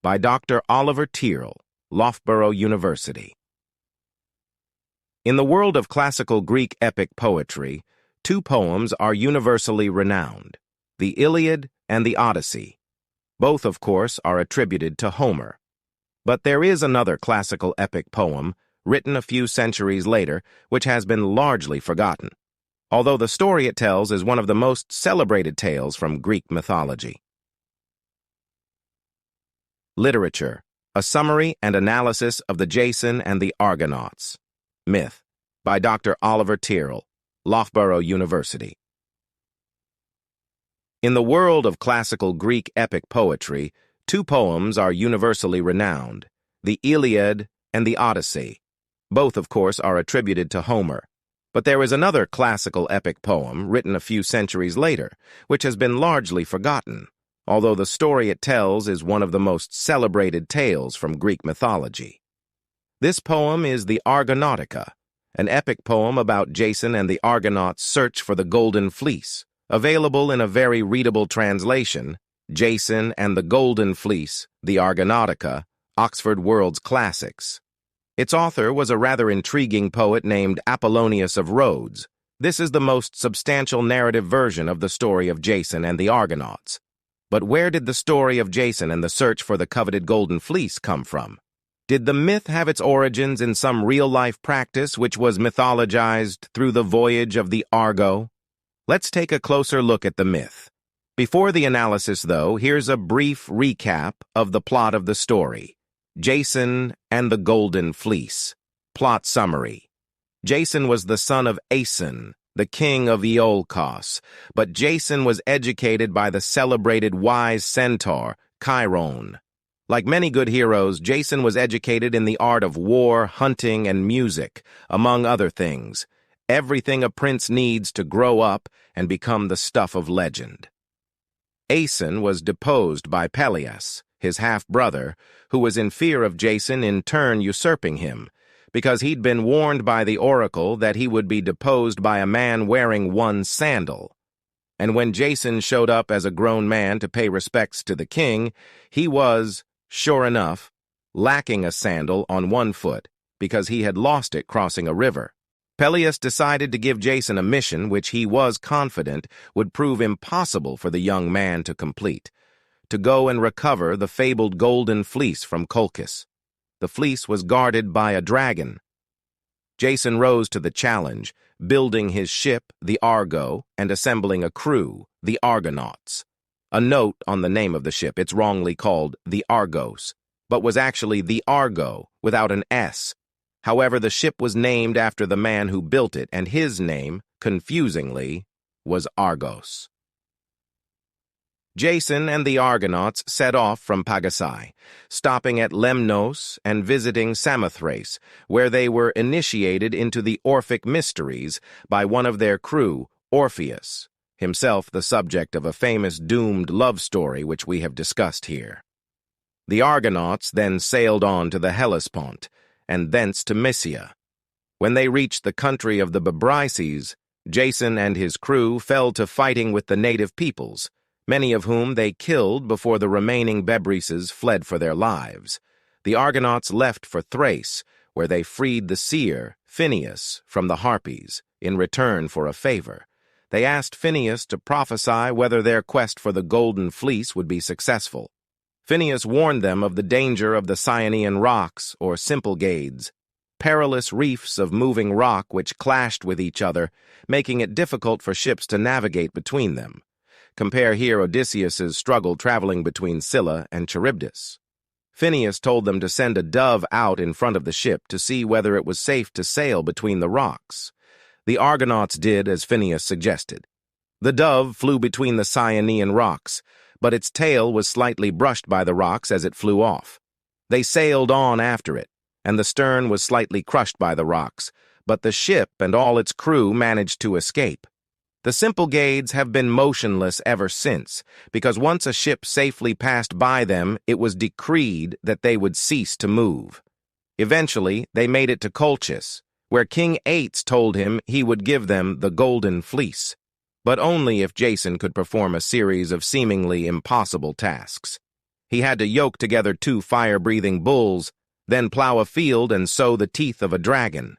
by Dr. Oliver Tyrrell, Loughborough University. In the world of classical Greek epic poetry, two poems are universally renowned, the Iliad and the Odyssey. Both, of course, are attributed to Homer. But there is another classical epic poem, written a few centuries later, which has been largely forgotten, although the story it tells is one of the most celebrated tales from Greek mythology. Literature, a summary and analysis of the Aeson and the Argonauts. Myth, by Dr. Oliver Tyrrell, Loughborough University. In the world of classical Greek epic poetry, two poems are universally renowned, the Iliad and the Odyssey. Both, of course, are attributed to Homer. But there is another classical epic poem, written a few centuries later, which has been largely forgotten, although the story it tells is one of the most celebrated tales from Greek mythology. This poem is the Argonautica, an epic poem about Aeson and the Argonauts' search for the Golden Fleece, available in a very readable translation, Aeson and the Golden Fleece, the Argonautica, Oxford World's Classics. Its author was a rather intriguing poet named Apollonius of Rhodes. This is the most substantial narrative version of the story of Aeson and the Argonauts. But where did the story of Aeson and the search for the coveted Golden Fleece come from? Did the myth have its origins in some real-life practice which was mythologized through the voyage of the Argo? Let's take a closer look at the myth. Before the analysis, though, here's a brief recap of the plot of the story. Aeson and the Golden Fleece. Plot summary. Aeson was the son of Aeson, the king of Iolcos, but Aeson was educated by the celebrated wise centaur, Chiron. Like many good heroes, Aeson was educated in the art of war, hunting, and music, among other things. Everything a prince needs to grow up and become the stuff of legend. Aeson was deposed by Peleus, his half-brother, who was in fear of Aeson in turn usurping him, because he'd been warned by the oracle that he would be deposed by a man wearing one sandal. And when Aeson showed up as a grown man to pay respects to the king, he was, sure enough, lacking a sandal on one foot because he had lost it crossing a river. Peleus decided to give Aeson a mission which he was confident would prove impossible for the young man to complete, to go and recover the fabled Golden Fleece from Iolcos. The fleece was guarded by a dragon. Aeson rose to the challenge, building his ship, the Argo, and assembling a crew, the Argonauts. A note on the name of the ship, it's wrongly called the Argos, but was actually the Argo, without an S. However, the ship was named after the man who built it, and his name, confusingly, was Argos. Aeson and the Argonauts set off from Pagasai, stopping at Lemnos and visiting Samothrace, where they were initiated into the Orphic mysteries by one of their crew, Orpheus, himself the subject of a famous doomed love story which we have discussed here. The Argonauts then sailed on to the Hellespont, and thence to Mysia. When they reached the country of the Bebryces, Aeson and his crew fell to fighting with the native peoples, many of whom they killed before the remaining Bebryces fled for their lives. The Argonauts left for Thrace, where they freed the seer, Phineus, from the Harpies, in return for a favor. They asked Phineus to prophesy whether their quest for the Golden Fleece would be successful. Phineus warned them of the danger of the Cyanean rocks, or Symplegades, perilous reefs of moving rock which clashed with each other, making it difficult for ships to navigate between them. Compare here Odysseus's struggle traveling between Scylla and Charybdis. Phineus told them to send a dove out in front of the ship to see whether it was safe to sail between the rocks. The Argonauts did as Phineus suggested. The dove flew between the Cyanean rocks, but its tail was slightly brushed by the rocks as it flew off. They sailed on after it, and the stern was slightly crushed by the rocks, but the ship and all its crew managed to escape. The Symplegades have been motionless ever since, because once a ship safely passed by them, it was decreed that they would cease to move. Eventually, they made it to Colchis, where King Aeson told him he would give them the Golden Fleece, but only if Aeson could perform a series of seemingly impossible tasks. He had to yoke together 2 fire-breathing bulls, then plow a field and sow the teeth of a dragon.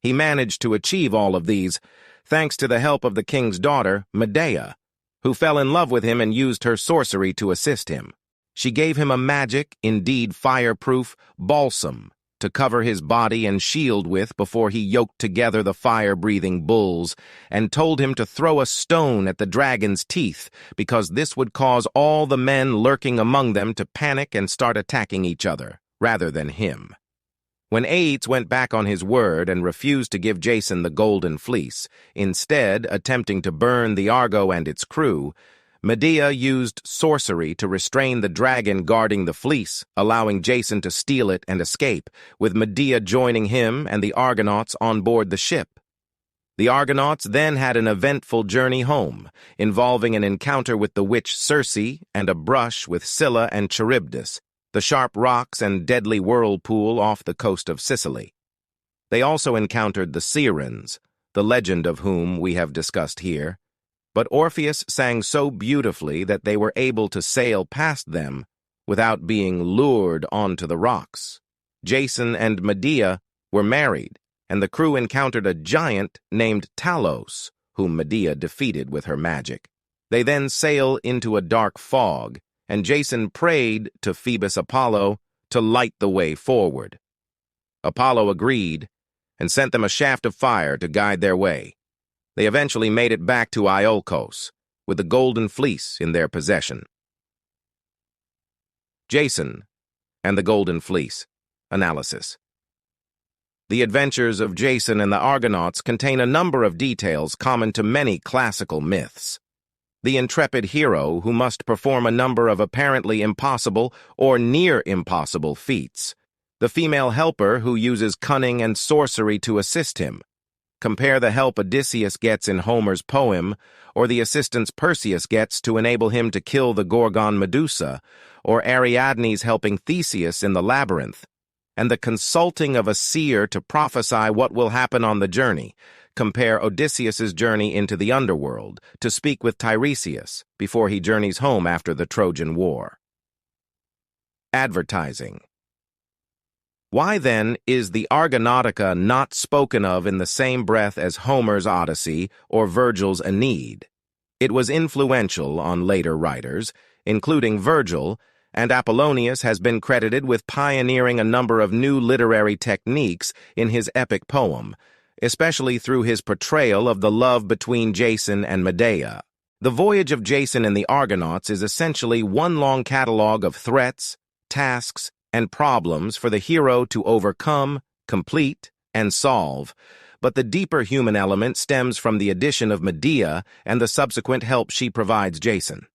He managed to achieve all of these, thanks to the help of the king's daughter, Medea, who fell in love with him and used her sorcery to assist him. She gave him a magic, indeed fireproof, balsam to cover his body and shield with before he yoked together the fire-breathing bulls, and told him to throw a stone at the dragon's teeth, because this would cause all the men lurking among them to panic and start attacking each other, rather than him. When Aeson went back on his word and refused to give Jason the Golden Fleece, instead attempting to burn the Argo and its crew, Medea used sorcery to restrain the dragon guarding the fleece, allowing Jason to steal it and escape, with Medea joining him and the Argonauts on board the ship. The Argonauts then had an eventful journey home, involving an encounter with the witch Circe and a brush with Scylla and Charybdis, the sharp rocks and deadly whirlpool off the coast of Sicily. They also encountered the Sirens, the legend of whom we have discussed here, but Orpheus sang so beautifully that they were able to sail past them without being lured onto the rocks. Jason and Medea were married, and the crew encountered a giant named Talos, whom Medea defeated with her magic. They then sail into a dark fog, and Jason prayed to Phoebus Apollo to light the way forward. Apollo agreed and sent them a shaft of fire to guide their way. They eventually made it back to Iolcos, with the Golden Fleece in their possession. Jason and the Golden Fleece. Analysis. The adventures of Jason and the Argonauts contain a number of details common to many classical myths. The intrepid hero who must perform a number of apparently impossible or near-impossible feats. The female helper who uses cunning and sorcery to assist him. Compare the help Odysseus gets in Homer's poem, or the assistance Perseus gets to enable him to kill the Gorgon Medusa, or Ariadne's helping Theseus in the labyrinth, and the consulting of a seer to prophesy what will happen on the journey. Compare Odysseus's journey into the underworld to speak with Tiresias before he journeys home after the Trojan War. Advertising. Why, then, is the Argonautica not spoken of in the same breath as Homer's Odyssey or Virgil's Aeneid? It was influential on later writers, including Virgil, and Apollonius has been credited with pioneering a number of new literary techniques in his epic poem, especially through his portrayal of the love between Jason and Medea. The voyage of Jason and the Argonauts is essentially one long catalog of threats, tasks, and problems for the hero to overcome, complete, and solve, but the deeper human element stems from the addition of Medea and the subsequent help she provides Jason.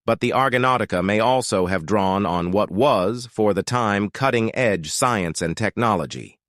But the Argonautica may also have drawn on what was, for the time, cutting-edge science and technology.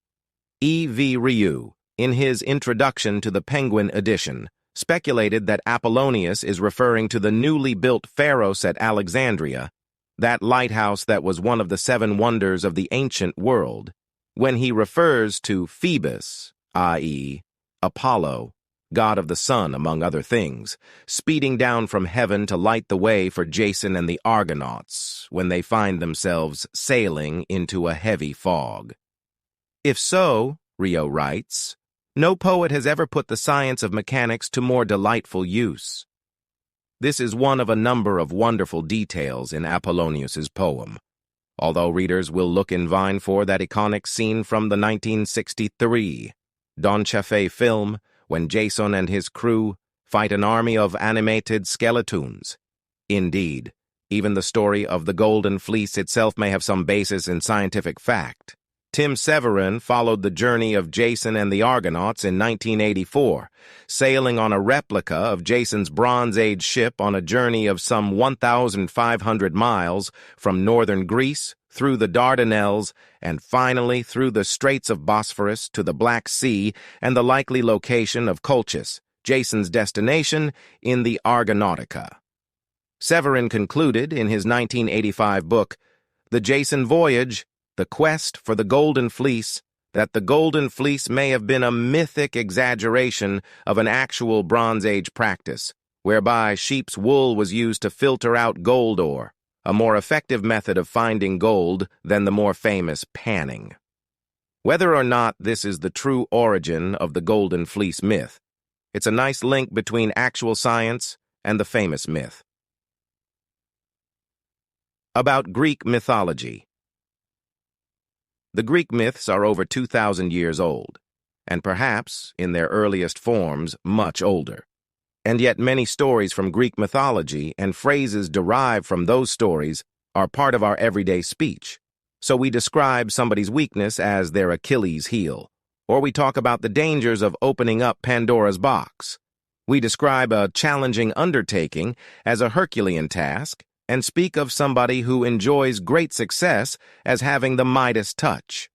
E.V. Rieu, in his Introduction to the Penguin edition, speculated that Apollonius is referring to the newly built Pharos at Alexandria, that lighthouse that was one of the 7 wonders of the ancient world, when he refers to Phoebus, i.e., Apollo, god of the sun, among other things, speeding down from heaven to light the way for Jason and the Argonauts when they find themselves sailing into a heavy fog. If so, Rieu writes, no poet has ever put the science of mechanics to more delightful use. This is one of a number of wonderful details in Apollonius's poem, although readers will look in vain for that iconic scene from the 1963 Don Cheadle film when Jason and his crew fight an army of animated skeletons. Indeed, even the story of the Golden Fleece itself may have some basis in scientific fact. Tim Severin followed the journey of Jason and the Argonauts in 1984, sailing on a replica of Jason's Bronze Age ship on a journey of some 1,500 miles from northern Greece through the Dardanelles and finally through the Straits of Bosphorus to the Black Sea and the likely location of Colchis, Jason's destination in the Argonautica. Severin concluded in his 1985 book, The Jason Voyage, The Quest for the Golden Fleece, that the Golden Fleece may have been a mythic exaggeration of an actual Bronze Age practice, whereby sheep's wool was used to filter out gold ore, a more effective method of finding gold than the more famous panning. Whether or not this is the true origin of the Golden Fleece myth, it's a nice link between actual science and the famous myth. About Greek mythology. The Greek myths are over 2,000 years old, and perhaps, in their earliest forms, much older. And yet many stories from Greek mythology and phrases derived from those stories are part of our everyday speech. So we describe somebody's weakness as their Achilles heel, or we talk about the dangers of opening up Pandora's box. We describe a challenging undertaking as a Herculean task, and speak of somebody who enjoys great success as having the Midas touch.